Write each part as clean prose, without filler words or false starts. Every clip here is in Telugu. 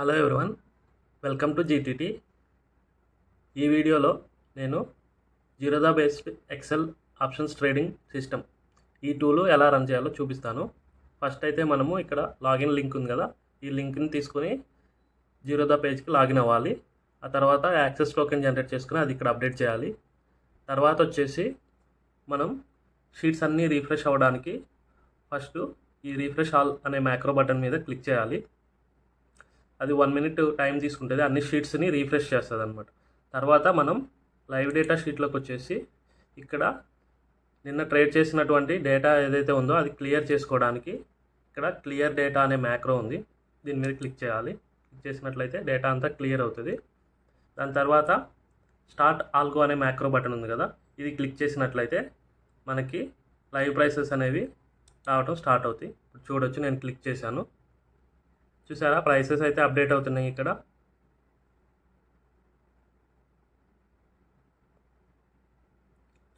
Hello everyone, welcome to GTT. ఈ వీడియోలో నేను Zerodha based excel options trading system ఈ టూల్ ఎలా రన్ చేయాలో చూపిస్తాను. ఫస్ట్ అయితే మనము ఇక్కడ లాగిన్ లింక్ ఉంది కదా, ఈ లింక్ని తీసుకొని జీరోదా పేజ్కి లాగిన్ అవ్వాలి. ఆ తర్వాత యాక్సెస్ టోకెన్ జనరేట్ చేసుకుని అది ఇక్కడ అప్డేట్ చేయాలి. తర్వాత వచ్చేసి మనం షీట్స్ అన్నీ రీఫ్రెష్ అవ్వడానికి ఫస్ట్ ఈ రీఫ్రెష్ ఆల్ అనే మ్యాక్రో బటన్ మీద క్లిక్ చేయాలి. అది 1 minute టైం తీసుకుంటుంది, అన్ని షీట్స్ని రీఫ్రెష్ చేస్తుంది అనమాట. తర్వాత మనం లైవ్ డేటా షీట్లోకి వచ్చేసి ఇక్కడ నిన్న ట్రేడ్ చేసినటువంటి డేటా ఏదైతే ఉందో అది క్లియర్ చేసుకోవడానికి ఇక్కడ క్లియర్ డేటా అనే మ్యాక్రో ఉంది, దీని మీద క్లిక్ చేయాలి. క్లిక్ చేసినట్లయితే డేటా అంతా క్లియర్ అవుతుంది. దాని తర్వాత స్టార్ట్ ఆల్గో అనే మ్యాక్రో బటన్ ఉంది కదా, ఇది క్లిక్ చేసినట్లయితే మనకి లైవ్ ప్రైసెస్ అనేవి రావటం స్టార్ట్ అవుతాయి. ఇప్పుడు చూడొచ్చు, నేను క్లిక్ చేశాను, చూసారా ప్రైసెస్ అయితే అప్డేట్ అవుతున్నాయి. ఇక్కడ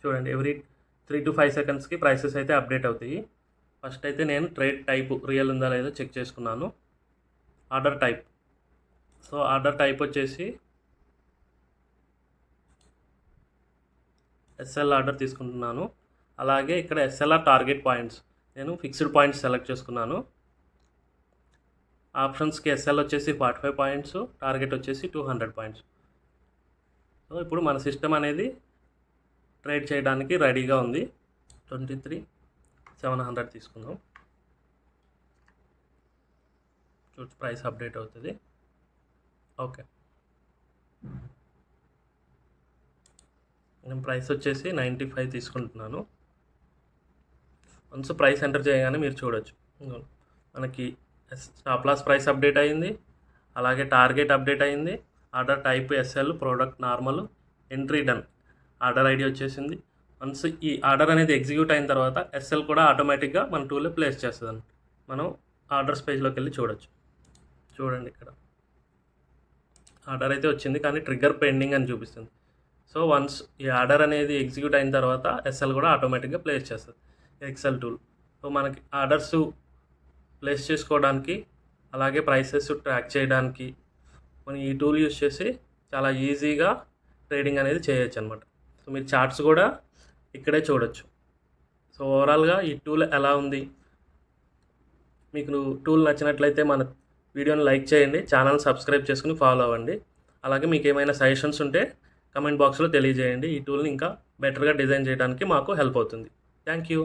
చూడండి, ఎవ్రీ 3 to 5 secondsకి ప్రైసెస్ అయితే అప్డేట్ అవుతాయి. ఫస్ట్ అయితే నేను ట్రేడ్ టైప్ రియల్ ఉందా లేదో చెక్ చేసుకున్నాను. Order type, so order type వచ్చేసి ఎస్ఎల్ ఆర్డర్ తీసుకుంటున్నాను. అలాగే ఇక్కడ ఎస్ఎల్ఆర్ టార్గెట్ పాయింట్స్ నేను ఫిక్స్డ్ పాయింట్స్ సెలెక్ట్ చేసుకున్నాను. ఆప్షన్స్కి ఎస్ఎల్ వచ్చేసి 45 పాయింట్స్, టార్గెట్ వచ్చేసి 200 పాయింట్స్. సో ఇప్పుడు మన సిస్టమ్ అనేది ట్రేడ్ చేయడానికి రెడీగా ఉంది. 23,700 తీసుకుందాం. చూసి ప్రైస్ అప్డేట్ అవుతుంది. ఓకే, నేను ప్రైస్ వచ్చేసి 95 తీసుకుంటున్నాను. వన్స్ ప్రైస్ ఎంటర్ చేయగానే మీరు చూడొచ్చు, మనకి స్టాప్ లాస్ ప్రైస్ అప్డేట్ అయింది, అలాగే టార్గెట్ అప్డేట్ అయింది, order type SL, product normal, entry done, order ID వచ్చేసింది. వన్స్ ఈ ఆర్డర్ అనేది ఎగ్జిక్యూట్ అయిన తర్వాత ఎస్ఎల్ కూడా ఆటోమేటిక్గా మన టూల్లో ప్లేస్ చేస్తుంది. మనం ఆర్డర్స్ పేజ్లోకి వెళ్ళి చూడొచ్చు. చూడండి, ఇక్కడ ఆర్డర్ అయితే వచ్చింది కానీ ట్రిగ్గర్ పెండింగ్ అని చూపిస్తుంది. సో వన్స్ ఈ ఆర్డర్ అనేది ఎగ్జిక్యూట్ అయిన తర్వాత ఎస్ఎల్ కూడా ఆటోమేటిక్గా ప్లేస్ చేస్తుంది ఎక్సెల్ టూల్. సో మనకి ఆర్డర్స్ ప్లేస్ చేసుకోవడానికి అలాగే ప్రైసెస్ ట్రాక్ చేయడానికి మనం ఈ టూల్ యూస్ చేసి చాలా ఈజీగా ట్రేడింగ్ అనేది చేయొచ్చు అనమాట. సో మీరు చార్ట్స్ కూడా ఇక్కడే చూడొచ్చు. సో ఓవరాల్గా ఈ టూల్ ఎలా ఉంది, మీకు టూల్ నచ్చినట్లయితే మన వీడియోని లైక్ చేయండి, ఛానల్ సబ్స్క్రైబ్ చేసుకుని ఫాలో అవ్వండి. అలాగే మీకు ఏమైనా సజెషన్స్ ఉంటే కమెంట్ బాక్స్లో తెలియజేయండి. ఈ టూల్ని ఇంకా బెటర్గా డిజైన్ చేయడానికి మాకు హెల్ప్ అవుతుంది. Thank you.